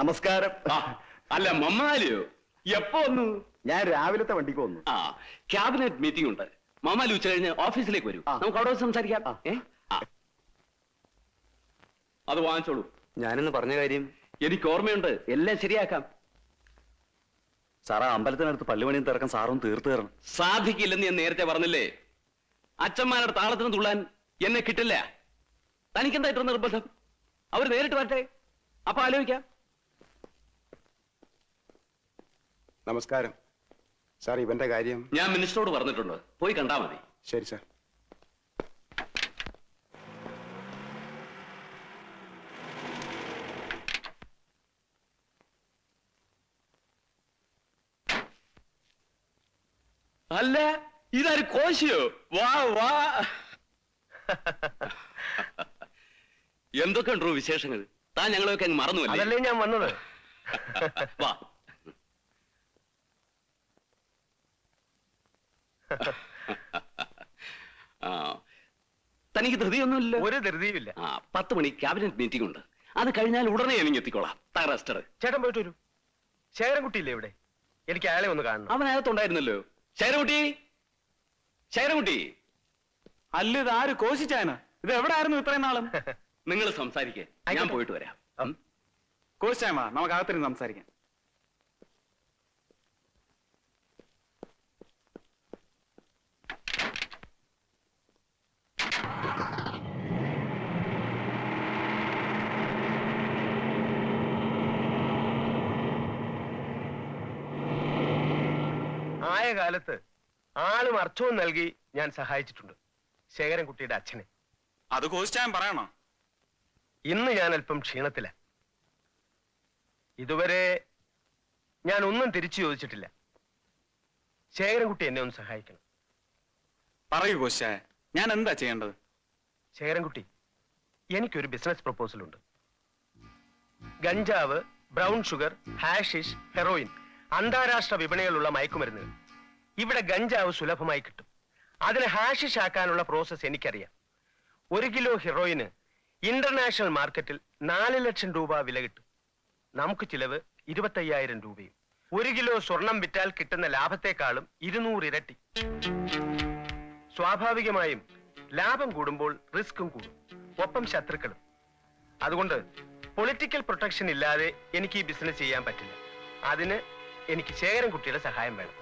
നമസ്കാരം. അല്ല മമ്മാലിയോ എപ്പോ വന്നു? ഞാൻ രാവിലത്തെ വണ്ടിക്ക് വന്നു. ക്യാബിനറ്റ് മീറ്റിംഗ് ഉണ്ട്. മമ്മാലി ഉച്ച കഴിഞ്ഞ് ഓഫീസിലേക്ക് വരൂ. നമുക്ക് അവിടെ സംസാരിക്കാം. അത് വാങ്ങിച്ചോളൂ. ഞാനിന്ന് പറഞ്ഞ കാര്യം എനിക്ക് ഓർമ്മയുണ്ട്. എല്ലാം ശരിയാക്കാം. സാറാ, അമ്പലത്തിനടുത്ത് പള്ളിമണിയും തിറക്കാൻ സാറും തീർത്തു തരണം. സാധിക്കില്ലെന്ന് ഞാൻ നേരത്തെ പറഞ്ഞില്ലേ. അച്ഛന്മാരുടെ താളത്തിന് തുള്ളാൻ എന്നെ കിട്ടില്ല. തനിക്കെന്താ ഇത്ര നിർബന്ധം? അവർ നേരിട്ട് വരട്ടെ, അപ്പൊ ആലോചിക്കാം. നമസ്കാരം സാർ. ഇവന്റെ കാര്യം ഞാൻ മിനിസ്റ്ററോട് പറഞ്ഞിട്ടുണ്ട്. പോയി കണ്ടാ മതി. ശരി സാർ. അല്ല, ഇതാര് കോശിയോ? വാ വാ. എന്തൊക്കെ ഉണ്ടോ വിശേഷങ്ങൾ? താൻ ഞങ്ങളൊക്കെ അങ്ങ് മറന്നുവല്ലേ? അതല്ലേ ഞാൻ വന്നത്. വാ. തനിക്ക് ധൃതിയൊന്നുമില്ല? ഒരു ധൃതിയുമില്ല. 10 മണി ക്യാബിനറ്റ് മീറ്റിംഗ് ഉണ്ട്. അത് കഴിഞ്ഞാൽ ഉടനെ എനിക്ക് എത്തിക്കോളാം. റെസ്റ്റർ. ചേട്ടൻ പോയിട്ട് വരൂ. ശേഖരൻകുട്ടിയില്ലേ ഇവിടെ? എനിക്ക് അയാളെ ഒന്ന് കാണണം. അവൻ അകത്തുണ്ടായിരുന്നല്ലോ. ശേഖരൻകുട്ടി, ശേഖരൻകുട്ടി. അല്ല, ഇത് ആര്? കോശിച്ചായന? ഇത് എവിടെ ആയിരുന്നു ഇത്രയും നാളും? നിങ്ങൾ സംസാരിക്കേ, ഞാൻ പോയിട്ട് വരാം. കോശിച്ചായ്മ, നമുക്ക് അകത്തിരുന്ന് സംസാരിക്കാം. ആയ കാലത്ത് ആളും അർത്ഥവും നൽകി ഞാൻ സഹായിച്ചിട്ടുണ്ട് ശേഖരൻകുട്ടിയുടെ അച്ഛനെ. അത് കോശിച്ചായൻ പറയണോ? ഇന്ന് ഞാൻ അല്പം ക്ഷീണത്തില. ഇതുവരെ ഞാൻ ഒന്നും തിരിച്ചു ചോദിച്ചിട്ടില്ല. ശേഖരൻകുട്ടി എന്നെ ഒന്ന് സഹായിക്കണം. പറയൂ കോശിച്ചായ, ഞാൻ എന്താ ചെയ്യേണ്ടത്? ശേഖരൻകുട്ടി, എനിക്കൊരു ബിസിനസ് പ്രപ്പോസൽ ഉണ്ട്. ഗഞ്ചാവ്, ബ്രൗൺ ഷുഗർ, ഹാഷിഷ്, ഹെറോയിൻ അന്താരാഷ്ട്ര വിപണികളുള്ള മയക്കുമരുന്നുകൾ. ഇവിടെ ഗഞ്ചാവ് സുലഭമായി കിട്ടും. അതിനെ ഹാഷിഷ് ആക്കാനുള്ള പ്രോസസ് എനിക്കറിയാം. 1 കിലോ ഹെറോയിന് ഇന്റർനാഷണൽ മാർക്കറ്റിൽ 4 ലക്ഷം രൂപ വില കിട്ടും. നമുക്ക് ചിലവ് 25,000 രൂപയും. 1 കിലോ സ്വർണം വിറ്റാൽ കിട്ടുന്ന ലാഭത്തെക്കാളും 200 ഇരട്ടി. സ്വാഭാവികമായും ലാഭം കൂടുമ്പോൾ റിസ്ക്കും കൂടും, ഒപ്പം ശത്രുക്കളും. അതുകൊണ്ട് പൊളിറ്റിക്കൽ പ്രൊട്ടക്ഷൻ ഇല്ലാതെ എനിക്ക് ഈ ബിസിനസ് ചെയ്യാൻ പറ്റില്ല. അതിന് എനിക്ക് ശേഖരൻകുട്ടിയുടെ സഹായം വേണം.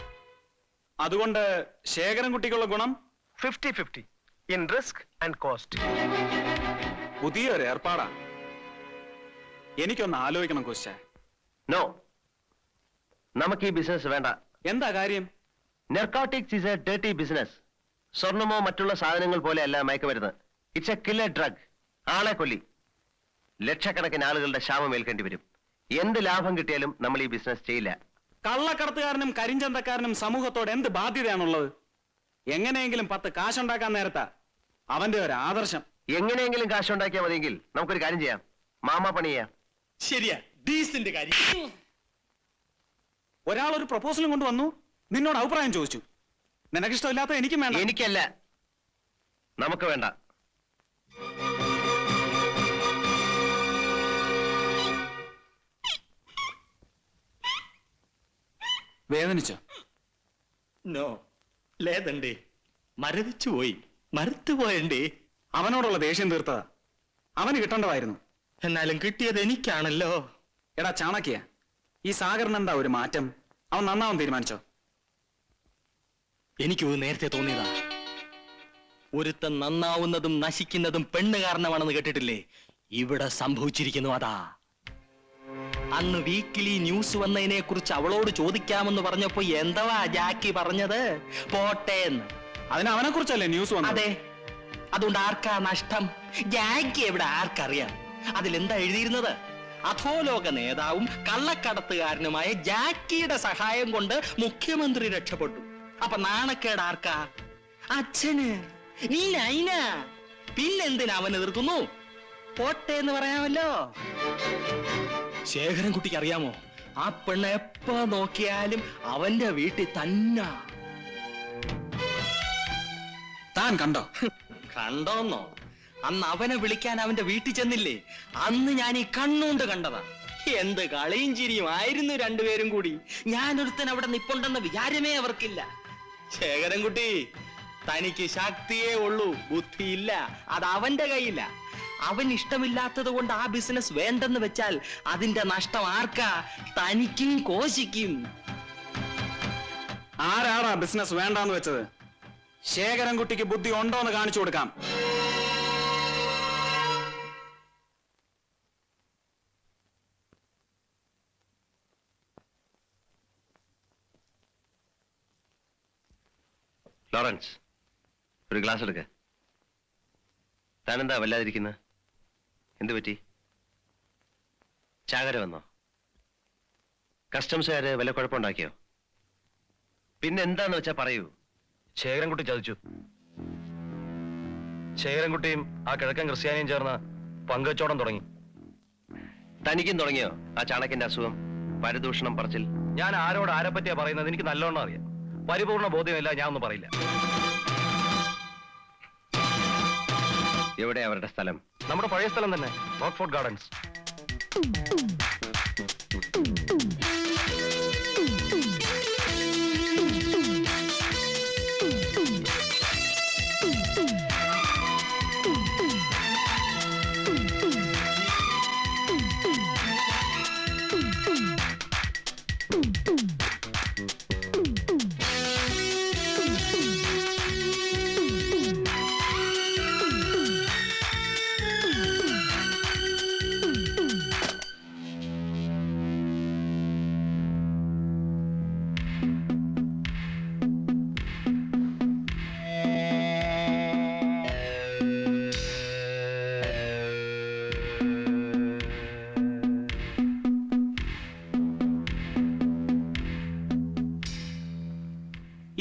അതുകൊണ്ട് ശേഖരൻകുട്ടിക്കുള്ള ഗുണം 50-50 ഇൻ റിസ്ക് ആൻഡ് കോസ്റ്റ്. പുതിയൊരു ഏർപ്പാടാ. എനിക്കൊന്ന് ആലോചിക്കണം കോശിച്ചായ. നോ, നമുക്ക് ഈ ബിസിനസ് വേണ്ട. എന്താ കാര്യം? Narcotics is a dirty business. സ്വർണമോ മറ്റുള്ള സാധനങ്ങൾ പോലെയല്ല മയക്കുമരുന്ന്. It's a killer drug. ആളെ കൊല്ലി. ലക്ഷക്കണക്കിന് ആളുകളുടെ ക്ഷാമം ഏൽക്കേണ്ടി വരും. എന്ത് ലാഭം കിട്ടിയാലും നമ്മൾ ഈ ബിസിനസ് ചെയ്യില്ല. കള്ളക്കടത്തുകാരനും കരിഞ്ചന്തക്കാരനും സമൂഹത്തോട് എന്ത് ബാധ്യതയാണുള്ളത്? എങ്ങനെയെങ്കിലും 10 കാശുണ്ടാക്കാൻ നേരത്താ അവന്റെ ഒരു ആദർശം. എങ്ങനെയെങ്കിലും കാശുണ്ടാക്കിയാൽ മതിയെങ്കിൽ നമുക്കൊരു കാര്യം ചെയ്യാം. മാമാ പണി ചെയ്യാം. ശരിയാ, ഡീസന്റ് കാര്യം. ഒരാൾ ഒരു പ്രപ്പോസലും കൊണ്ട് വന്നു, നിന്നോട് അഭിപ്രായം ചോദിച്ചു. നിനക്കിഷ്ടമില്ലാത്ത എനിക്കും വേണ്ട. എനിക്കല്ല, നമുക്ക് വേണ്ട. വേദനിച്ചോ? നോ, లేదండి. മരവിച്ചു പോയി, മരത്തുപോയണ്ടേ. അവനോടുള്ള ദേഷ്യം തീർത്തതാ. അവന് കിട്ടേണ്ടതായിരുന്നു. എന്നാലും കിട്ടിയത് എനിക്കാണല്ലോ. എടാ ചാണക്യ, ഈ സാഗറിന് എന്താ ഒരു മാറ്റം? അവൻ നന്നാവാൻ തീരുമാനിച്ചോ? എനിക്കത് നേരത്തെ തോന്നിയതാ. ഒരുത്തൻ നന്നാവുന്നതും നശിക്കുന്നതും പെണ്ണ് കാരണമാണെന്ന് കേട്ടിട്ടില്ലേ? ഇവിടെ സംഭവിച്ചിരിക്കുന്നു അതാ. അന്ന് വീക്കിലി ന്യൂസ് വന്നതിനെ കുറിച്ച് അവളോട് ചോദിക്കാമെന്ന് പറഞ്ഞപ്പോ എന്തവാ ജാക്കി പറഞ്ഞത്? പോട്ടേന്ന്. അതിന് അവനെ കുറിച്ചല്ലേ ന്യൂസ് വന്നത്? അതെ. അതുകൊണ്ട് ആർക്കാ നഷ്ടം? ജാക്കി എവിടെ ആർക്കറിയാം? അതിലെന്താ എഴുതിയിരുന്നത്? അധോലോക നേതാവും കള്ളക്കടത്തുകാരനുമായ ജാക്കിയുടെ സഹായം കൊണ്ട് മുഖ്യമന്ത്രി രക്ഷപ്പെട്ടു. അപ്പൊ നാണക്കേട് ആർക്കാ? അച്ഛന്. നീ നൈന. പിന്നെന്തിനാ അവൻ എതിർക്കുന്നു? പോട്ടെ എന്ന് പറയാമല്ലോ. ശേഖരൻകുട്ടിക്ക് അറിയാമോ, ആ പെണ്ണ് എപ്പോ നോക്കിയാലും അവന്റെ വീട്ടിൽ തന്നെ. താൻ കണ്ടോ? കണ്ടോന്നോ? അന്ന് അവനെ വിളിക്കാൻ അവന്റെ വീട്ടിൽ ചെന്നില്ലേ? അന്ന് ഞാൻ ഈ കണ്ണുകൊണ്ട് കണ്ടതാ. എന്ത് കളിയും ചിരിയും ആയിരുന്നു രണ്ടുപേരും കൂടി. ഞാനൊരുത്തൻ അവിടെ നിപ്പുണ്ടെന്ന വിചാരമേ അവർക്കില്ല. ശേഖരൻകുട്ടി, തനിക്ക് ശക്തിയേ ഉള്ളൂ, ബുദ്ധിയില്ല. അത് അവന്റെ കയ്യില്ല. അവൻ ഇഷ്ടമില്ലാത്തത് കൊണ്ട് ആ ബിസിനസ് വേണ്ടെന്ന് വെച്ചാൽ അതിന്റെ നഷ്ടം ആർക്കാ? തനിക്കും കോശിക്കും. ആരാടാ ബിസിനസ് വേണ്ടാന്ന് വെച്ചത്? ശേഖരൻകുട്ടിക്ക് ബുദ്ധി ഉണ്ടോന്ന് കാണിച്ചു കൊടുക്കാം. ലോറൻസ്, ഒരു ഗ്ലാസ് എടുക്ക. താനെന്താ വല്ലാതിരിക്കുന്നത്? എന്തു പറ്റി? ചാകര വന്നോ? കസ്റ്റംസുകാര് വല്ല കുഴപ്പമുണ്ടാക്കിയോ? പിന്നെ എന്താന്ന് വെച്ചാ പറയൂ. ശേഖരൻകുട്ടി ചതിച്ചു. ശേഖരൻകുട്ടിയും ആ കിഴക്കൻ ക്രിസ്ത്യാനിയും ചേർന്ന് പങ്കുവച്ചോടം തുടങ്ങി. തനിക്കും തുടങ്ങിയോ ആ ചാണക്യന്റെ അസുഖം, പരദൂഷണം പറച്ചിൽ? ഞാൻ ആരോട് ആരെ പറ്റിയാ പറയുന്നത് എനിക്ക് നല്ലോണം അറിയാം. പരിപൂർണ ബോധ്യമില്ല, ഞാൻ ഒന്നും പറയില്ല. എവിടെ അവരുടെ സ്ഥലം? നമ്മുടെ പഴയ സ്ഥലം തന്നെ, റോക്ക്ഫോർട്ട് ഗാർഡൻസ്.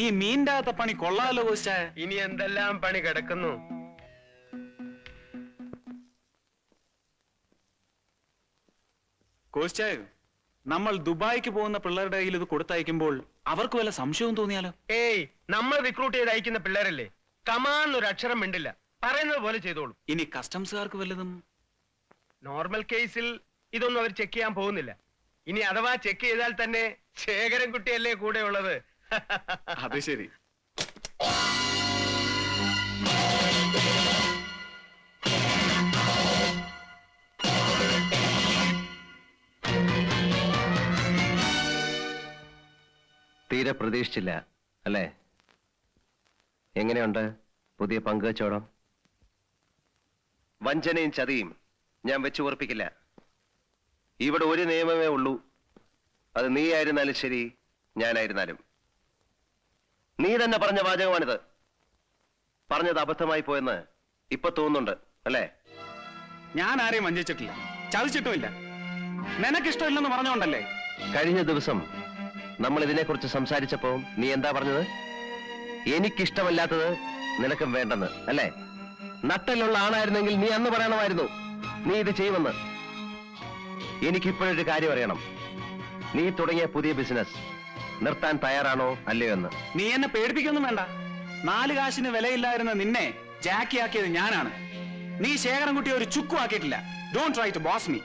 ഈ മീൻ്റെ അകത്തെ പണി കൊള്ളാലോ കോശേ. ഇനി എന്തെല്ലാം പണി കിടക്കുന്നു. കോശേ, നമ്മൾ ദുബായിക്ക് പോകുന്ന പിള്ളേരുടെ കയ്യിൽ ഇത് കൊടുത്തയക്കുമ്പോൾ അവർക്ക് വല്ല സംശയവും തോന്നിയാലോ? ഏയ്, നമ്മൾ റിക്രൂട്ട് ചെയ്ത് അയക്കുന്ന പിള്ളേരല്ലേ, കമാന്നൊരു അക്ഷരം മിണ്ടില്ല, പറയുന്നത് പോലെ ചെയ്തോളൂ. ഇനി കസ്റ്റംസുകാർക്ക് വല്ലതും? നോർമൽ കേസിൽ ഇതൊന്നും അവർ ചെക്ക് ചെയ്യാൻ പോകുന്നില്ല. ഇനി അഥവാ ചെക്ക് ചെയ്താൽ തന്നെ ശേഖരൻകുട്ടിയല്ലേ കൂടെ ഉള്ളത്. അത് ശരി. തീരെ പ്രതീക്ഷിച്ചില്ല അല്ലേ? എങ്ങനെയുണ്ട് പുതിയ പങ്കുവച്ചോടം? വഞ്ചനയും ചതിയും ഞാൻ വെച്ചു ഉറപ്പിക്കില്ല. ഇവിടെ ഒരു നിയമമേ ഉള്ളൂ, അത് നീ ആയിരുന്നാലും ശരി, ഞാനായിരുന്നാലും. നീ തന്നെ പറഞ്ഞ വാചകമാണിത്. പറഞ്ഞത് അബദ്ധമായി പോയെന്ന് ഇപ്പൊ തോന്നുന്നുണ്ട് അല്ലേ? ഞാൻ ആരെയും വഞ്ചിച്ചിട്ടില്ല, ചതിച്ചിട്ടുമില്ല. നിനക്കിഷ്ടമില്ലെന്ന് പറഞ്ഞോണ്ടല്ലേ? കഴിഞ്ഞ ദിവസം നമ്മൾ ഇതിനെക്കുറിച്ച് സംസാരിച്ചപ്പോ നീ എന്താ പറഞ്ഞത്? എനിക്കിഷ്ടമല്ലാത്തത് നിനക്കും വേണ്ടെന്ന് അല്ലേ? നട്ടലുള്ള ആളായിരുന്നെങ്കിൽ നീ അന്ന് പറയണമായിരുന്നു നീ ഇത് ചെയ്യുമെന്ന്. എനിക്കിപ്പോഴൊരു കാര്യം അറിയണം. നീ തുടങ്ങിയ പുതിയ ബിസിനസ് നിർത്താൻ തയ്യാറാണോ അല്ലയോ എന്ന്. നീ എന്നെ പേടിപ്പിക്കൊന്നും വേണ്ട. 4 കാശിന് വിലയില്ലായിരുന്ന നിന്നെ ജാക്കിയാക്കിയത് ഞാനാണ്. നീ ശേഖരൻകുട്ടി ഒരു ചുക്കും ആക്കിയിട്ടില്ല. Don't try to boss me.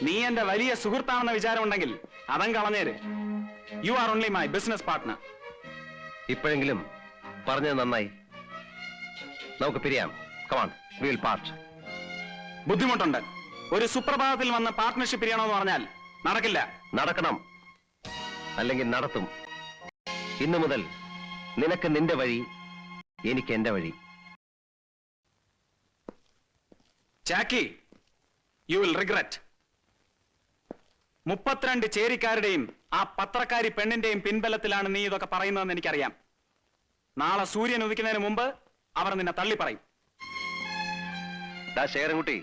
നീ എന്റെ വലിയ സുഹൃത്താണെന്ന വിചാരം ഉണ്ടെങ്കിൽ അതം കളഞ്ഞേര്. You are only my business partner. ഇപ്പോഴെങ്കിലും പറഞ്ഞത് നന്നായി. നമുക്ക് പിരിയാം. Come on, we will part. ബുദ്ധിമുട്ടുണ്ട്. ഒരു സുപ്രഭാതത്തിൽ വന്ന് പാർട്ട്ണർഷിപ്പ് ചെയ്യണമെന്ന് പറഞ്ഞാൽ നടക്കില്ല. നടക്കണം, അല്ലെങ്കിൽ നടത്തും. ഇന്നു മുതൽ നിനക്ക് നിന്റെ വഴി, എനിക്ക് എന്റെ വഴി. ജാക്കി, യു വിൽ റിഗ്രറ്റ്. 32 ചേരിക്കാരുടെയും ആ പത്രക്കാരി പെണ്ണിന്റെയും പിൻബലത്തിലാണ് നീ ഇതൊക്കെ പറയുന്നതെന്ന് എനിക്കറിയാം. നാളെ സൂര്യൻ ഉദിക്കുന്നതിന് മുമ്പ് അവർ നിന്നെ തള്ളി പറയും. ശേഖരൻകുട്ടി,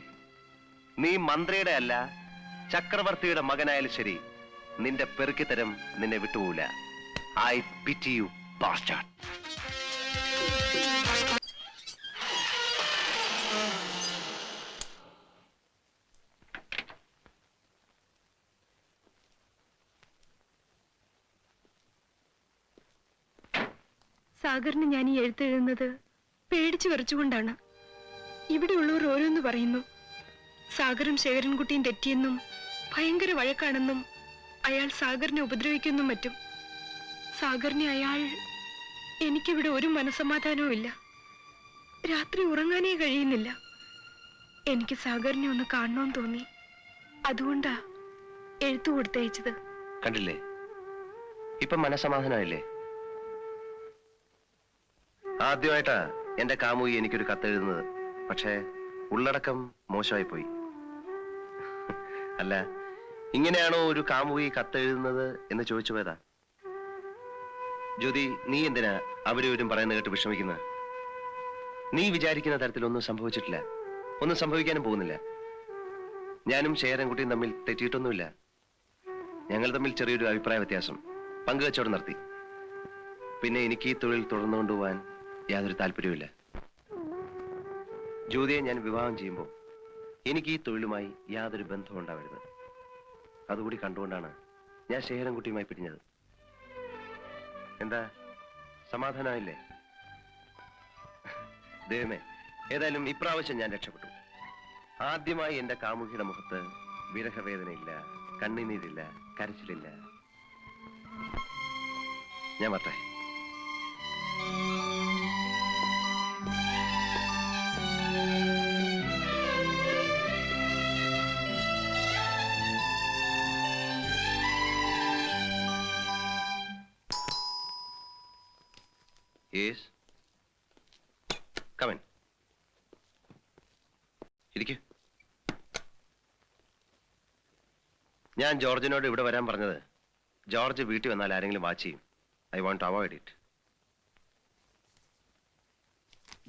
നീ മന്ത്രിയുടെ അല്ല ചക്രവർത്തിയുടെ മകനായാലും ശരി, നിന്റെ പെറുക്കിത്തരം നിന്നെ വിട്ടുപോകില്ല. I pity you bastard. സാഗറിന് ഞാൻ ഈ എഴുത്തെഴുതുന്നത് പേടിച്ചു വിറച്ചുകൊണ്ടാണ്. ഇവിടെയുള്ളവർ ഓരോന്ന് പറയുന്നു. സാഗറും ശേഖരൻകുട്ടിയും തെറ്റിയെന്നും ഭയങ്കര വഴക്കാണെന്നും അയാൾ സാഗറിനെ ഉപദ്രവിക്കുന്നും മറ്റും. സാഗറിനെ അയാൾ... എനിക്കിവിടെ ഒരു മനസമാധാനവും ഇല്ല. രാത്രി ഉറങ്ങാനേ കഴിയുന്നില്ല. എനിക്ക് സാഗറിനെ ഒന്ന് കാണണമെന്ന് തോന്നി. അതുകൊണ്ടാ എഴുത്തു കൊടുത്തയച്ചത്. കണ്ടില്ലേ, ഇപ്പൊ മനസമാധാനമില്ലേ? ആദ്യമായിട്ടാ എന്റെ കാമുകി എനിക്കൊരു കത്തെഴുതുന്നത്. പക്ഷേ ഉള്ളടക്കം മോശമായി പോയി. അല്ല, ഇങ്ങനെയാണോ ഒരു കാമുകി കത്തെഴുതുന്നത് എന്ന് ചോദിച്ചു പോയതാ. ജ്യോതി, നീ എന്തിനാ അവരും പറയുന്നത് കേട്ട് വിഷമിക്കുന്നത്? നീ വിചാരിക്കുന്ന തരത്തിലൊന്നും സംഭവിച്ചിട്ടില്ല, ഒന്നും സംഭവിക്കാനും പോകുന്നില്ല. ഞാനും ശേഖരൻകുട്ടിയും തമ്മിൽ തെറ്റിയിട്ടൊന്നുമില്ല. ഞങ്ങൾ തമ്മിൽ ചെറിയൊരു അഭിപ്രായ വ്യത്യാസം, പങ്കുവെച്ചോടെ നിർത്തി. പിന്നെ എനിക്ക് ഈ തൊഴിൽ തുടർന്നു കൊണ്ടുപോകാൻ യാതൊരു താല്പര്യവുമില്ല. ജ്യോതിയെ ഞാൻ വിവാഹം ചെയ്യുമ്പോൾ എനിക്ക് ഈ തൊഴിലുമായി യാതൊരു ബന്ധവും ഉണ്ടാവരുത്. അതുകൂടി കണ്ടുകൊണ്ടാണ് ഞാൻ ശേഖരൻകുട്ടിയുമായി പിരിഞ്ഞത്. എന്താ, സമാധാനമായില്ലേ? ദൈവമേ, ഏതായാലും ഇപ്രാവശ്യം ഞാൻ രക്ഷപ്പെട്ടു. ആദ്യമായി എന്റെ കാമുകിയുടെ മുഖത്ത് വിരഹവേദനയില്ല, കണ്ണുനീരില്ല, കരച്ചിലില്ല. ഞാൻ വരട്ടെ. Yes. Come in. ഇരിക്കൂ. ഞാൻ ജോർജിനോട് ഇവിടെ വരാൻ പറഞ്ഞത്, ജോർജ് വീട്ടിൽ വന്നാൽ ആരെങ്കിലും വാച്ച് ചെയ്യും. I want to avoid it.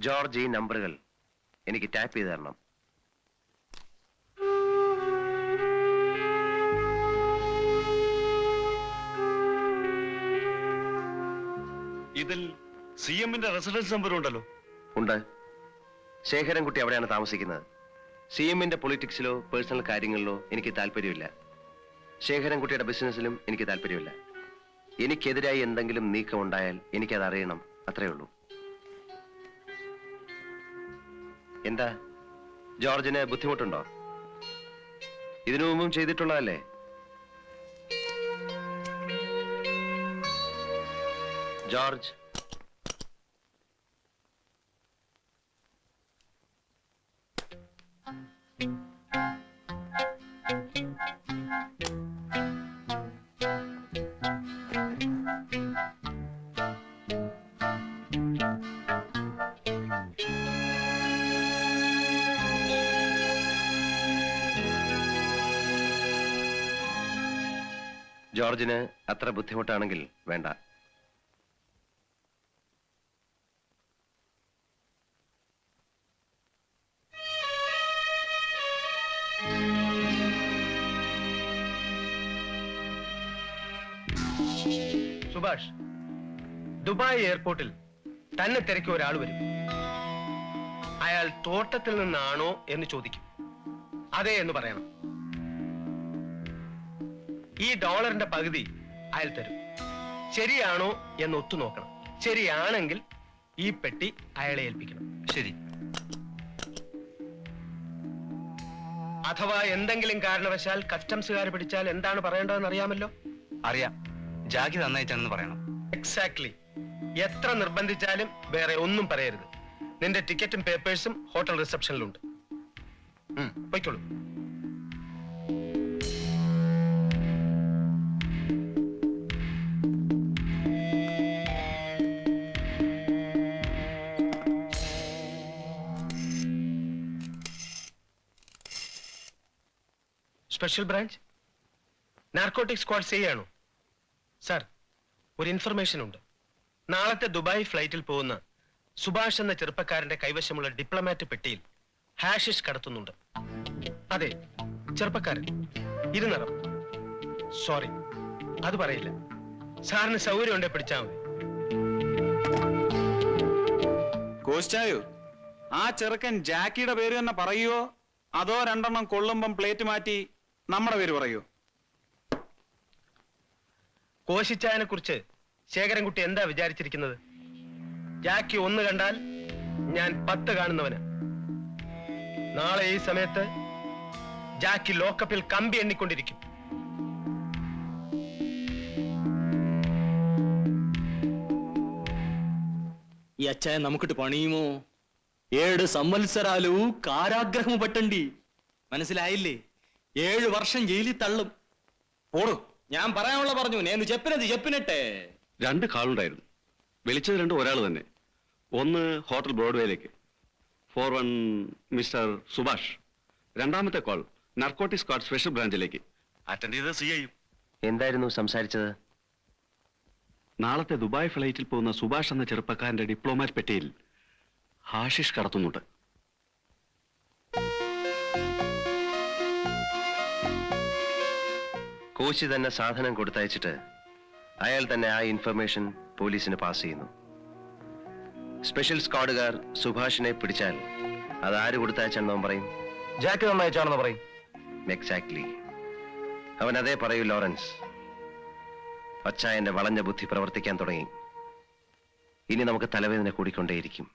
George ഈ നമ്പറുകൾ എനിക്ക് ടാപ്പ് ചെയ്ത് തരണം. ഇതിൽ CM-ന്റെ റെസിഡൻസ് നമ്പർ ഉണ്ടല്ലോ. ഉണ്ട്. ശേഖരൻകുട്ടി അവിടെയാണ് താമസിക്കുന്നത്. CM-ന്റെ പൊളിറ്റിക്സിലോ പേഴ്സണൽ കാര്യങ്ങളിലോ എനിക്ക് താല്പര്യമില്ല. ശേഖരൻകുട്ടിയുടെ ബിസിനസ്സിലും എനിക്ക് താല്പര്യമില്ല. എനിക്കെതിരായി എന്തെങ്കിലും നീക്കം ഉണ്ടായാൽ എനിക്കത് അറിയണം, അത്രേ ഉള്ളൂ. എന്താ, ജോർജിന് ബുദ്ധിമുട്ടുണ്ടോ? ഇതിനു മുമ്പും ചെയ്തിട്ടുള്ളതല്ലേ? ജോർജ്, ജോർജിന് അത്ര ബുദ്ധിമുട്ടാണെങ്കിൽ വേണ്ട. സുഭാഷ്, ദുബായ് എയർപോർട്ടിൽ തന്നെ തിരക്കി ഒരാൾ വരും. അയാൾ തോട്ടത്തിൽ നിന്നാണോ എന്ന് ചോദിക്കും. അതെ എന്ന് പറയണം. ഈ ഡോളറിന്റെ പകുതി അയാൾ തരും. ശരിയാണോ എന്ന് ഒത്തു നോക്കണം. ശരിയാണെങ്കിൽ ഈ പെട്ടി അയാളെ ഏൽപ്പിക്കണം. ശരി. അഥവാ എന്തെങ്കിലും കാരണവശാൽ കസ്റ്റംസുകാർ പിടിച്ചാൽ എന്താണ് പറയേണ്ടതെന്ന് അറിയാമല്ലോ. അറിയാം. ജാക്കി നന്നായിട്ടാണെന്ന് പറയണം. എക്സാക്ട്ലി. എത്ര നിർബന്ധിച്ചാലും വേറെ ഒന്നും പറയരുത്. നിന്റെ ടിക്കറ്റും പേപ്പേഴ്സും ഹോട്ടൽ റിസപ്ഷനിലുണ്ട്. പൊയ്ക്കോളൂ. സ്പെഷ്യൽ ബ്രാഞ്ച് നാർക്കോട്ടിക് സ്ക്വാഡ് ചെയ്യാണോ? സാർ, ഒരു ഇൻഫർമേഷൻ ഉണ്ട്. നാളത്തെ ദുബായ് ഫ്ലൈറ്റിൽ പോകുന്ന സുഭാഷ് എന്ന ചെറുപ്പക്കാരന്റെ കൈവശമുള്ള ഡിപ്ലോമാറ്റ് പെട്ടിയിൽ ഹാഷിഷ് കടത്തുന്നുണ്ട്. അതെ, ചെറുപ്പക്കാരൻ, ഇരുനിറം. സോറി, അത് പറയില്ല. സാറിന് സൗകര്യം ഉണ്ടെ പിടിച്ചാൽ മതി. കോസ്റ്റായോ, ആ ചെറുക്കൻ ജാക്കിയുടെ പേര് തന്നെ പറയുവോ അതോ രണ്ടെണ്ണം കൊള്ളുമ്പം പ്ലേറ്റ് മാറ്റി നമ്മുടെ പേര് പറയൂ? കോശിച്ചായനെ കുറിച്ച് ശേഖരൻകുട്ടി എന്താ വിചാരിച്ചിരിക്കുന്നത്? ജാക്കി 1 കണ്ടാൽ ഞാൻ 10 കാണുന്നവന്. നാളെ ഈ സമയത്ത് ജാക്കി ലോക്കപ്പിൽ കമ്പി എണ്ണിക്കൊണ്ടിരിക്കും. ఈ అచ్చాయ നമുക്കിട്ട് പണിയുമോ? 7 సంవత్సరాలు കാരാഗ്രഹം പറ്റണ്ടി. മനസ്സിലായില്ലേ? 7 വർഷം ജയിലിൽ തള്ളും. പോടു, ഞാൻ പറയാനുള്ള പറഞ്ഞു. నేను చెప్పినది చెప్పినట్టే. 2 കാളുണ്ടായിരുന്നു. വിളിച്ചത് 2 ഒരാൾ തന്നെ. ഒന്ന് ഹോട്ടൽ ബ്രോഡ്വേയിലേക്ക്, 41 മിസ്റ്റർ സുഭാഷ്. രണ്ടാമത്തെ കോൾ നർക്കോട്ടിക് സ്ക്വാഡ് സ്പെഷ്യൽ ബ്രാഞ്ചിലേക്ക്. അറ്റൻഡ് ചെയ്ത സി ഐയും. എന്തായിരുന്നു സംസാരിച്ചത്? നാളത്തെ ദുബായ് ഫ്ലൈറ്റിൽ പോകുന്ന സുഭാഷ് എന്ന ചെറുപ്പക്കാരന്റെ ഡിപ്ലോമാറ്റ് പെട്ടിയിൽ ഹാഷിഷ് കടത്തുന്നുണ്ട്. കോശി തന്നെ സാധനം കൊടുത്തയച്ചിട്ട് അയാൾ തന്നെ ആ ഇൻഫർമേഷൻ പോലീസിന് പാസ് ചെയ്യുന്നു. സ്പെഷ്യൽ സ്ക്വാഡുകാർ സുഭാഷിനെ പിടിച്ചാൽ അത് ആര് കൊടുത്തയച്ചാണെന്ന് അവൻ പറയും? ജാക്കി നന്നയച്ചാണെന്ന് പറയും. എക്സാക്ട്ലി. അവൻ അതേ പറയൂ ലോറൻസ്. അച്ചായന്റെ വളഞ്ഞ ബുദ്ധി പ്രവർത്തിക്കാൻ തുടങ്ങി. ഇനി നമുക്ക് തലവേദന കൂടിക്കൊണ്ടേയിരിക്കും.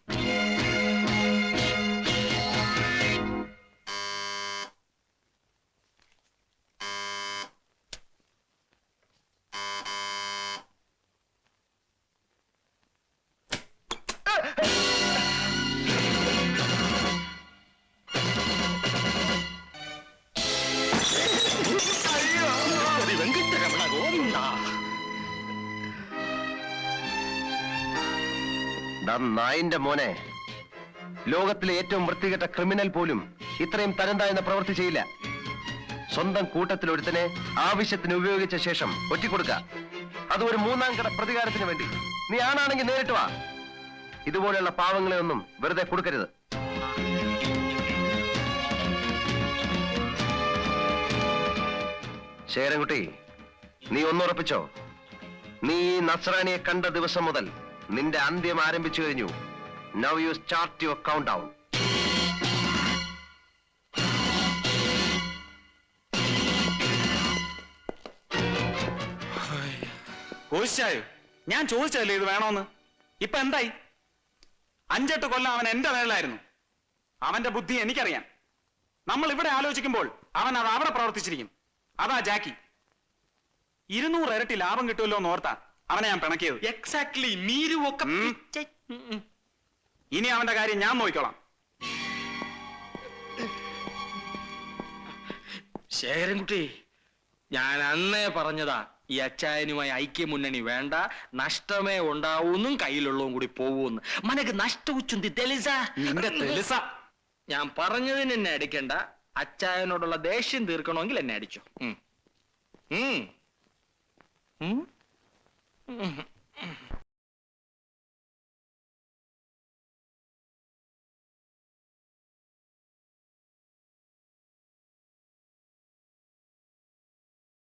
നായിന്റെ മോനെ, ലോകത്തിലെ ഏറ്റവും വൃത്തികെട്ട ക്രിമിനൽ പോലും ഇത്രയും തരംതാഴ്ന്ന പ്രവൃത്തി ചെയ്യില്ല. സ്വന്തം കൂട്ടത്തിൽ ഒരുത്തനെ ആവശ്യത്തിന് ഉപയോഗിച്ച ശേഷം ഒറ്റിക്കൊടുക്ക. അത് ഒരു 3ാം കട പ്രതികാരത്തിന് വേണ്ടി. നീ ആണാണെങ്കിൽ നേരിട്ട് വാ. ഇതുപോലെയുള്ള പാവങ്ങളെ ഒന്നും വെറുതെ കൊടുക്കരുത്. ശേരൻകുട്ടി, നീ ഒന്നുറപ്പിച്ചോ, നീ ഈ നസ്രാണിയെ കണ്ട ദിവസം മുതൽ നിന്റെ അന്ത്യം ആരംഭിച്ചു കഴിഞ്ഞു. Now you start your countdown. കോശിച്ചായോ? ഞാൻ ചോദിച്ചല്ലേ ഇത് വേണോന്ന്. ഇപ്പൊ എന്തായി? 5-8 കൊല്ലം അവൻ എന്റെ മേളിലായിരുന്നു. അവന്റെ ബുദ്ധി എനിക്കറിയാം. നമ്മൾ ഇവിടെ ആലോചിക്കുമ്പോൾ അവൻ അത് അവിടെ പ്രവർത്തിച്ചിരിക്കും. അതാ ജാക്കി. 200 ഇരട്ടി ലാഭം കിട്ടുമല്ലോ എന്ന് ഓർത്താ അവനെ ഞാൻ പിണക്കിയത്. എക്സാക്ട്ലി. നീരും ഒക്കെ ഇനി അവന്റെ കാര്യം ഞാൻ നോക്കിക്കോളാം. ശേഖരൻകുട്ടി, ഞാൻ അന്നേ പറഞ്ഞതാ, ഈ അച്ചായനുമായി ഐക്യമുന്നണി വേണ്ട, നഷ്ടമേ ഉണ്ടാവൂന്നും കയ്യിലുള്ളതും കൂടി പോവൂന്ന്. മനക്ക് നഷ്ടവുച്ചുന്തി തെളിസ. നിന്റെ തെളിസ. ഞാൻ പറഞ്ഞതിന് എന്നെ അടിക്കണ്ട. അച്ചായനോടുള്ള ദേഷ്യം തീർക്കണമെങ്കിൽ എന്നെ അടിച്ചു.